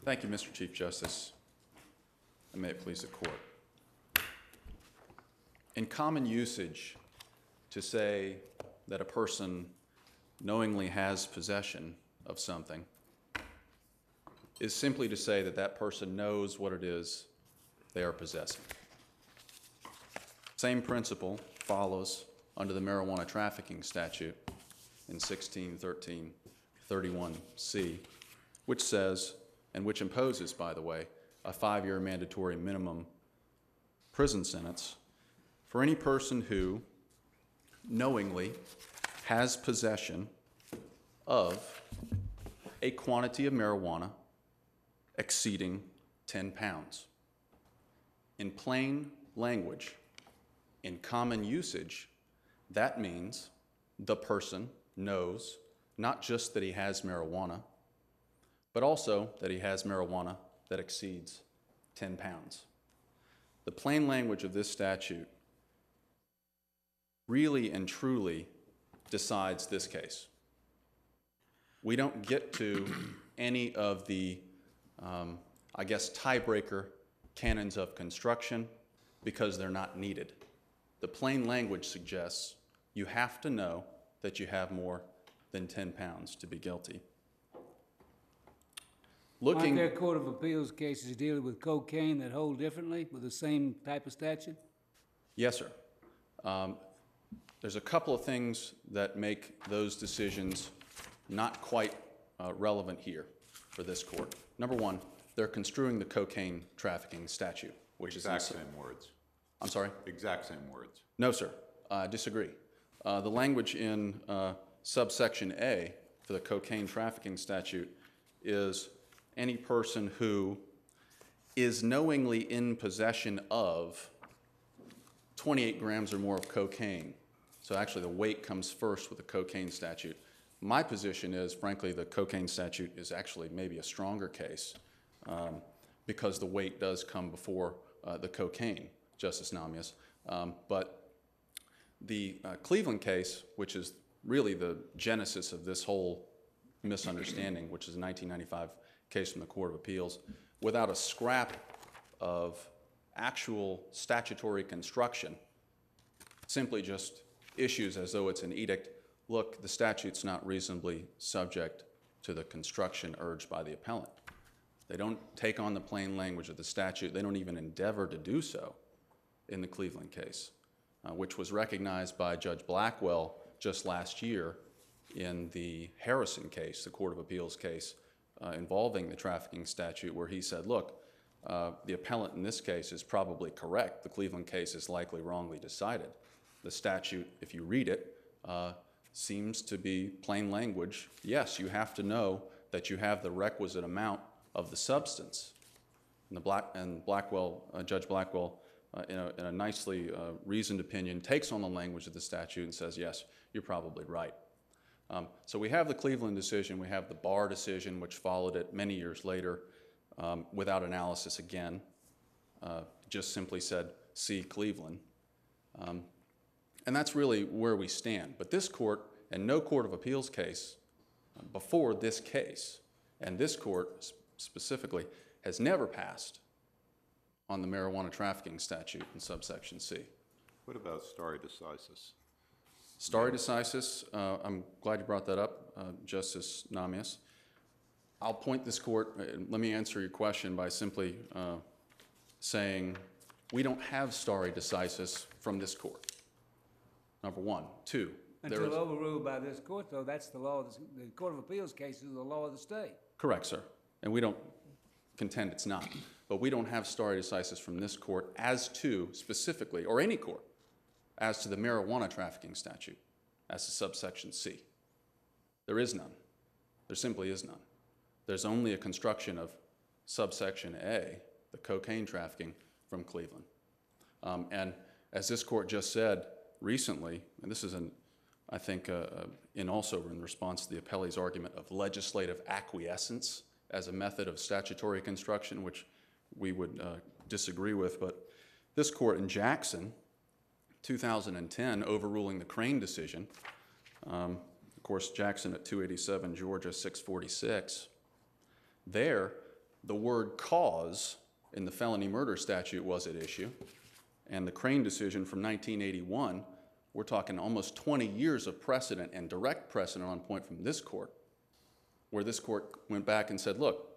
Thank you, Mr. Chief Justice, and may it please the Court. In common usage, to say that a person knowingly has possession of something is simply to say that that person knows what it is they are possessing. Same principle follows under the marijuana trafficking statute in 1613-31C, which says, and which imposes, by the way, a 5-year mandatory minimum prison sentence for any person who knowingly has possession of a quantity of marijuana exceeding 10 pounds. In plain language, in common usage, that means the person knows not just that he has marijuana, but also that he has marijuana that exceeds 10 pounds. The plain language of this statute really and truly decides this case. We don't get to any of the, tiebreaker canons of construction because they're not needed. The plain language suggests you have to know that you have more than 10 pounds to be guilty. Aren't there Court of Appeals cases dealing with cocaine that hold differently with the same type of statute? Yes, sir. There's a couple of things that make those decisions not quite relevant here for this court. Number one, they're construing the cocaine trafficking statute, which is exact same words. I'm sorry? Exact same words. No, sir. I disagree. The language in subsection A for the cocaine trafficking statute is any person who is knowingly in possession of 28 grams or more of cocaine. So actually the weight comes first with the cocaine statute. My position is, frankly, the cocaine statute is actually maybe a stronger case because the weight does come before the cocaine, Justice Namias. But the Cleveland case, which is really the genesis of this whole misunderstanding, which is a 1995 case from the Court of Appeals, without a scrap of actual statutory construction, simply just issues as though it's an edict. Look, the statute's not reasonably subject to the construction urged by the appellant. They don't take on the plain language of the statute. They don't even endeavor to do so in the Cleveland case, which was recognized by Judge Blackwell just last year in the Harrison case, the Court of Appeals case involving the trafficking statute, where he said, look, the appellant in this case is probably correct. The Cleveland case is likely wrongly decided. The statute, if you read it, seems to be plain language. Yes, you have to know that you have the requisite amount of the substance. And Judge Blackwell, in a nicely reasoned opinion, takes on the language of the statute and says, yes, you're probably right. So we have the Cleveland decision. We have the Barr decision, which followed it many years later without analysis again. Just simply said, see Cleveland. And that's really where we stand. But this court, and no Court of Appeals case before this case, and this court specifically, has never passed on the marijuana trafficking statute in subsection C. What about stare decisis? Stare decisis, I'm glad you brought that up, Justice Namias. I'll point this court, let me answer your question by simply saying we don't have stare decisis from this court. Number one. Two. Until overruled by this court, though, that's the law. The Court of Appeals case is the law of the state. Correct, sir. And we don't contend it's not. But we don't have stare decisis from this court as to, specifically, or any court, as to the marijuana trafficking statute, as to subsection C. There is none. There simply is none. There's only a construction of subsection A, the cocaine trafficking, from Cleveland. And as this court just said recently, and this is, I think, also in response to the appellee's argument of legislative acquiescence as a method of statutory construction, which we would disagree with, but this court in Jackson, 2010, overruling the Crane decision, of course, Jackson at 287 Georgia 646, there the word cause in the felony murder statute was at issue, and the Crane decision from 1981, we're talking almost 20 years of precedent and direct precedent on point from this court, where this court went back and said, look,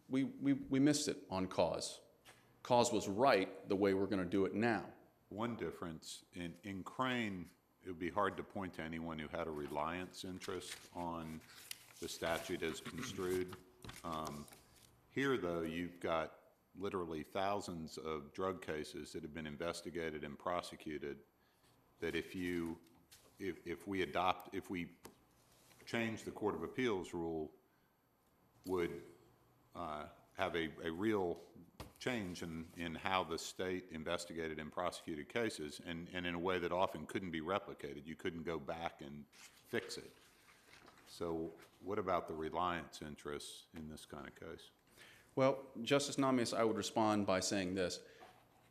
we missed it on cause. Cause was right the way we're going to do it now. One difference, in Crane, it would be hard to point to anyone who had a reliance interest on the statute as construed. Here, though, you've got literally thousands of drug cases that have been investigated and prosecuted that if we change the Court of Appeals rule, would have a real change in how the state investigated and prosecuted cases, and in a way that often couldn't be replicated. You couldn't go back and fix it. So what about the reliance interests in this kind of case? Well, Justice Namias, I would respond by saying this.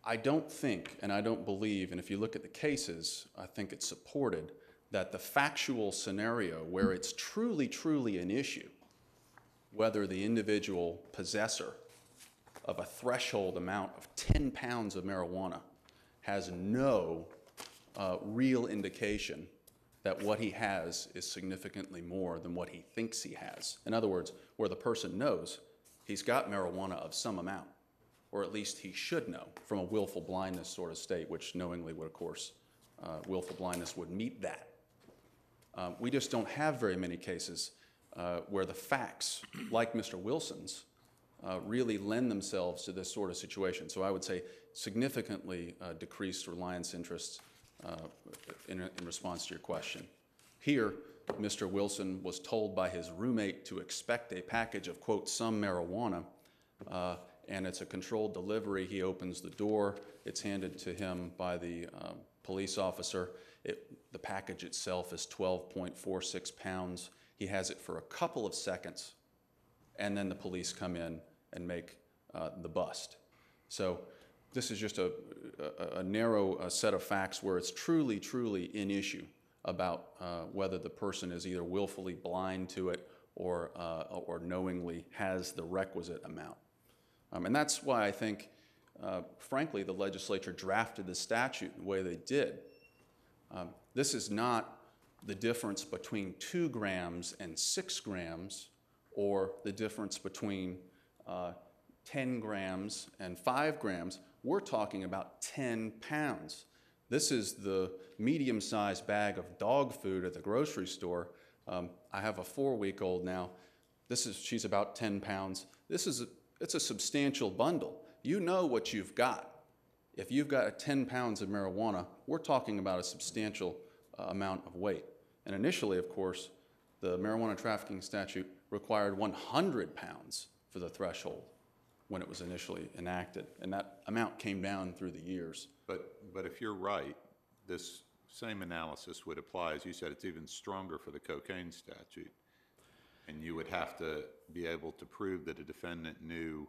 I don't think, and I don't believe, and if you look at the cases, I think it's supported, that the factual scenario where it's truly, truly an issue, whether the individual possessor of a threshold amount of 10 pounds of marijuana has no real indication that what he has is significantly more than what he thinks he has. In other words, where the person knows he's got marijuana of some amount, or at least he should know from a willful blindness sort of state, which knowingly would, of course, willful blindness would meet that. We just don't have very many cases where the facts, like Mr. Wilson's, really lend themselves to this sort of situation. So I would say significantly decreased reliance interests in response to your question. Here, Mr. Wilson was told by his roommate to expect a package of, quote, some marijuana, and it's a controlled delivery. He opens the door. It's handed to him by the police officer. The package itself is 12.46 pounds. He has it for a couple of seconds, and then the police come in and make the bust. So this is just a narrow set of facts where it's truly, truly an issue about whether the person is either willfully blind to it or knowingly has the requisite amount. And that's why I think, frankly, the legislature drafted the statute the way they did. This is not the difference between 2 grams and 6 grams, or the difference between 10 grams and 5 grams. We're talking about 10 pounds. This is the medium-sized bag of dog food at the grocery store. I have a 4-week-old now. She's about 10 pounds. It's a substantial bundle. You know what you've got. If you've got 10 pounds of marijuana, we're talking about a substantial amount of weight. And initially, of course, the marijuana trafficking statute required 100 pounds for the threshold when it was initially enacted. And that amount came down through the years. But if you're right, this same analysis would apply. As you said, it's even stronger for the cocaine statute. And you would have to be able to prove that a defendant knew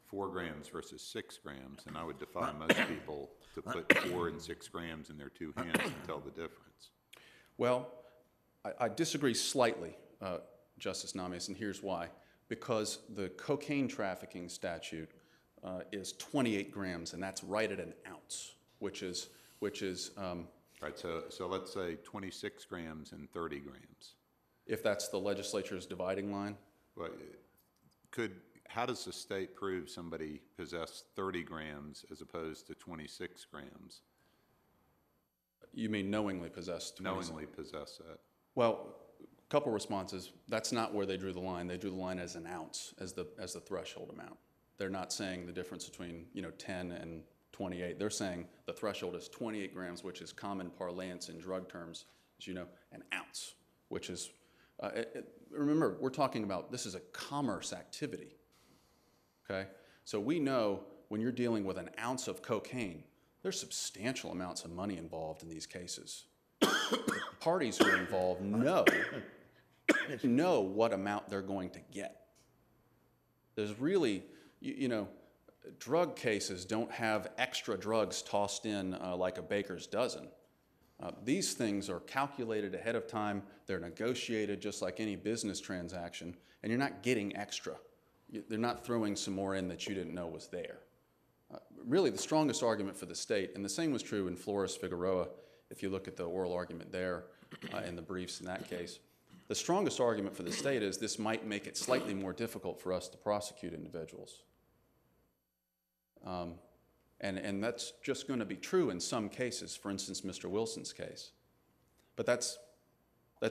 4 grams versus 6 grams, and I would defy most people to put 4 and 6 grams in their 2 hands and tell the difference. Well, I disagree slightly, Justice Namias, and here's why. Because the cocaine trafficking statute is 28 grams, and that's right at an ounce, which is Right, so let's say 26 grams and 30 grams. If that's the legislature's dividing line. But how does the state prove somebody possessed 30 grams as opposed to 26 grams? You mean knowingly possessed? Knowingly possess that. Well, a couple responses. That's not where they drew the line. They drew the line as an ounce, as the threshold amount. They're not saying the difference between 10 and 28. They're saying the threshold is 28 grams, which is common parlance in drug terms, as you know, an ounce, which is, remember, we're talking about, this is a commerce activity, okay? So we know when you're dealing with an ounce of cocaine, there's substantial amounts of money involved in these cases. The parties who are involved know what amount they're going to get. There's really, drug cases don't have extra drugs tossed in like a baker's dozen. These things are calculated ahead of time. They're negotiated just like any business transaction, and you're not getting extra. They're not throwing some more in that you didn't know was there. Really, the strongest argument for the state, and the same was true in Flores-Figueroa, if you look at the oral argument there in the briefs in that case, the strongest argument for the state is this might make it slightly more difficult for us to prosecute individuals. And that's just going to be true in some cases, for instance, Mr. Wilson's case. But that's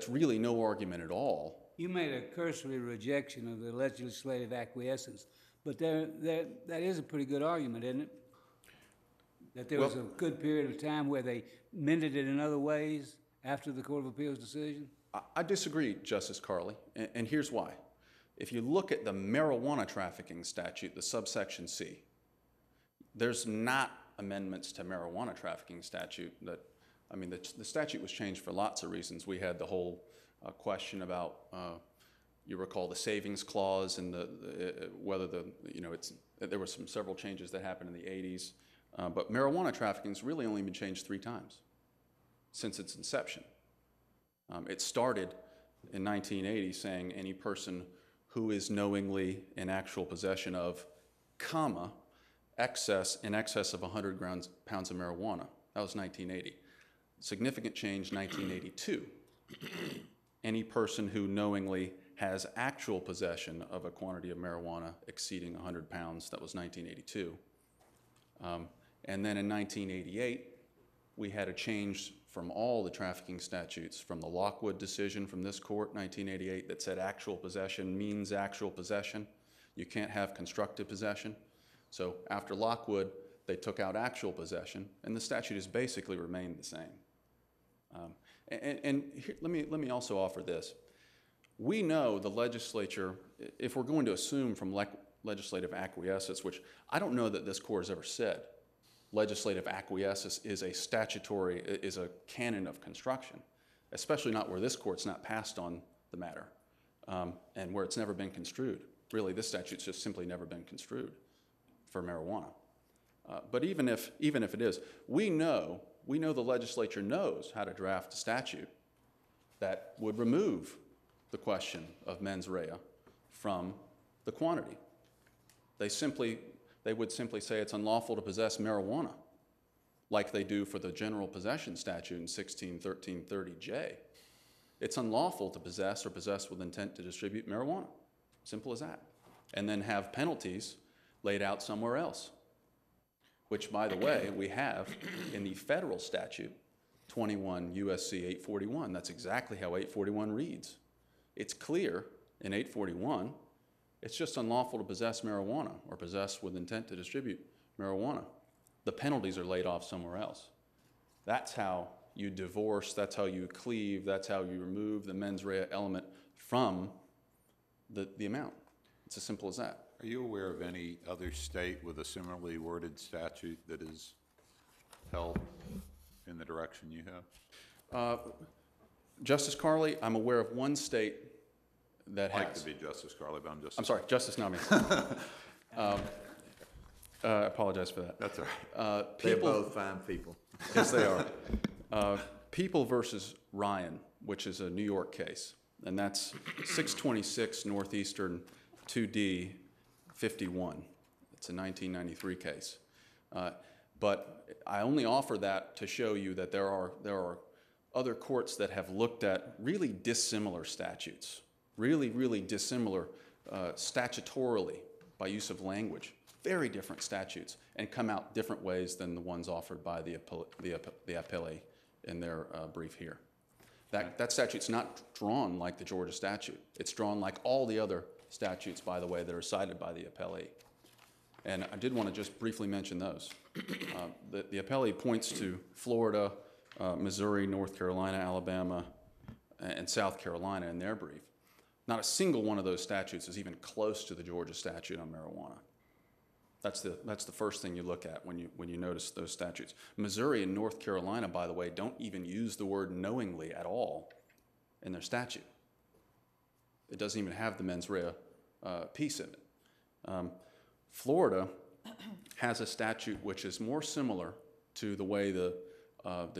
really no argument at all. You made a cursory rejection of the legislative acquiescence, but that is a pretty good argument, isn't it? That there was a good period of time where they mended it in other ways after the Court of Appeals decision? I disagree, Justice Carley, and here's why. If you look at the marijuana trafficking statute, the subsection C, there's not amendments to marijuana trafficking statute that, I mean, the statute was changed for lots of reasons. We had the whole question about, you recall the savings clause and whether there were several changes that happened in the 80s. But marijuana trafficking's really only been changed 3 times since its inception. It started in 1980 saying any person who is knowingly in actual possession of, in excess of 100 pounds of marijuana. That was 1980. Significant change, 1982. Any person who knowingly has actual possession of a quantity of marijuana exceeding 100 pounds, that was 1982. And then in 1988, we had a change from all the trafficking statutes, from the Lockwood decision from this court, 1988, that said actual possession means actual possession. You can't have constructive possession. So after Lockwood, they took out actual possession, and the statute has basically remained the same. And here, let me also offer this. We know the legislature, if we're going to assume from legislative acquiescence, which I don't know that this court has ever said, legislative acquiescence is a canon of construction, especially not where this court's not passed on the matter, and where it's never been construed. Really, this statute's just simply never been construed for marijuana. But even if it is, we know the legislature knows how to draft a statute that would remove the question of mens rea from the quantity. They would simply say it's unlawful to possess marijuana, like they do for the general possession statute in 161330J. It's unlawful to possess or possess with intent to distribute marijuana. Simple as that. And then have penalties laid out somewhere else, which, by the way, we have in the federal statute, 21 U.S.C. 841. That's exactly how 841 reads. It's clear in 841, it's just unlawful to possess marijuana or possess with intent to distribute marijuana. The penalties are laid off somewhere else. That's how you divorce, that's how you cleave, that's how you remove the mens rea element from the amount. It's as simple as that. Are you aware of any other state with a similarly worded statute that is held in the direction you have? Justice Carley, I'm aware of one state that has. I'd like to be Justice Carley, but I'm sorry, Justice Nami. I apologize for that. That's all right. They're both fine people. Yes, they are. People versus Ryan, which is a New York case, and that's 626 Northeastern 2D 51. It's a 1993 case. But I only offer that to show you that there are other courts that have looked at really dissimilar statutes, really dissimilar statutorily by use of language, very different statutes, and come out different ways than the ones offered by the appellee in their brief here. That statute's not drawn like the Georgia statute. It's drawn like all the other statutes, by the way, that are cited by the appellee. And I did want to just briefly mention those. The appellee points to Florida, Missouri, North Carolina, Alabama, and South Carolina in their brief. Not a single one of those statutes is even close to the Georgia statute on marijuana. That's the first thing you look at when you notice those statutes. Missouri and North Carolina, by the way, don't even use the word knowingly at all in their statute. It doesn't even have the mens rea piece in it. Florida has a statute which is more similar to the way the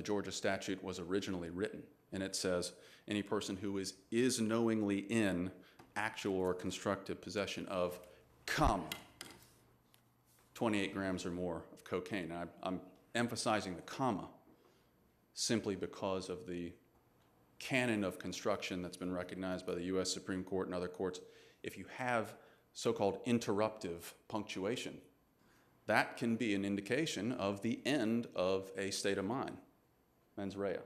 Georgia statute was originally written, and it says any person who is knowingly in actual or constructive possession of comma, 28 grams or more of cocaine. And I'm emphasizing the comma simply because of the canon of construction that's been recognized by the U.S. Supreme Court and other courts. If you have so-called interruptive punctuation, that can be an indication of the end of a state of mind, mens rea,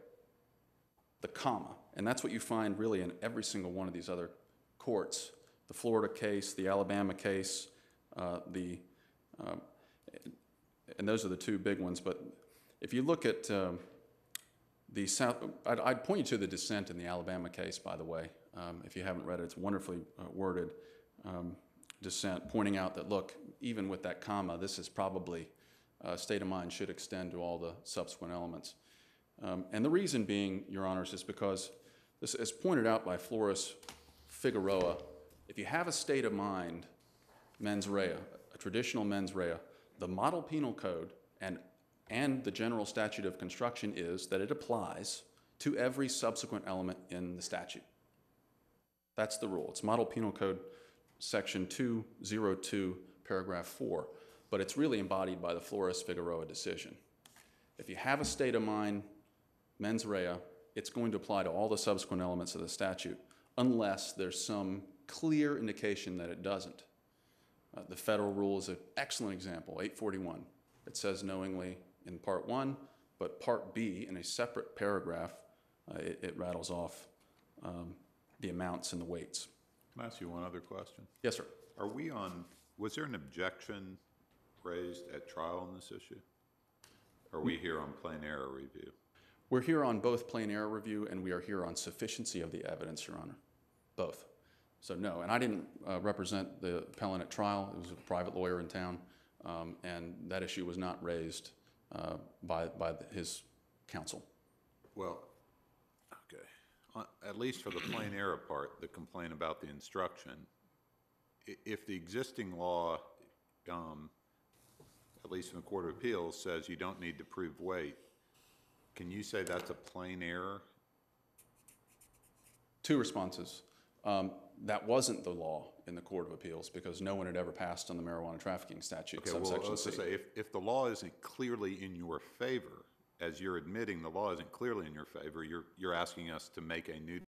the comma. And that's what you find really in every single one of these other courts. The Florida case, the Alabama case, and those are the two big ones. But if you look at the South, I'd point you to the dissent in the Alabama case, by the way. If you haven't read it, it's wonderfully worded dissent, pointing out that, look, even with that comma, this is probably, state of mind should extend to all the subsequent elements. And the reason being, Your Honors, is because this is pointed out by Flores Figueroa. If you have a state of mind mens rea, a traditional mens rea, the model penal code and the general statute of construction is that it applies to every subsequent element in the statute. That's the rule. It's model penal code section 202, paragraph 4, but it's really embodied by the Flores Figueroa decision. If you have a state of mind mens rea, it's going to apply to all the subsequent elements of the statute unless there's some clear indication that it doesn't. The federal rule is an excellent example, 841. It says knowingly in Part 1, but Part B, in a separate paragraph, it rattles off the amounts and the weights. Can I ask you one other question? Yes, sir. Was there an objection raised at trial on this issue? Are we here on plain error review? We're here on both plain error review and we are here on sufficiency of the evidence, Your Honor. Both. So no, and I didn't represent the appellant at trial. It was a private lawyer in town, and that issue was not raised by his counsel. Well, okay. At least for the plain error part, the complaint about the instruction, if the existing law, at least in the Court of Appeals, says you don't need to prove weight, can you say that's a plain error? Two responses. That wasn't the law in the Court of Appeals because no one had ever passed on the marijuana trafficking statute, Okay, well, subsection let's C. just say if the law isn't clearly in your favor, as you're admitting the law isn't clearly in your favor, you're asking us to make a new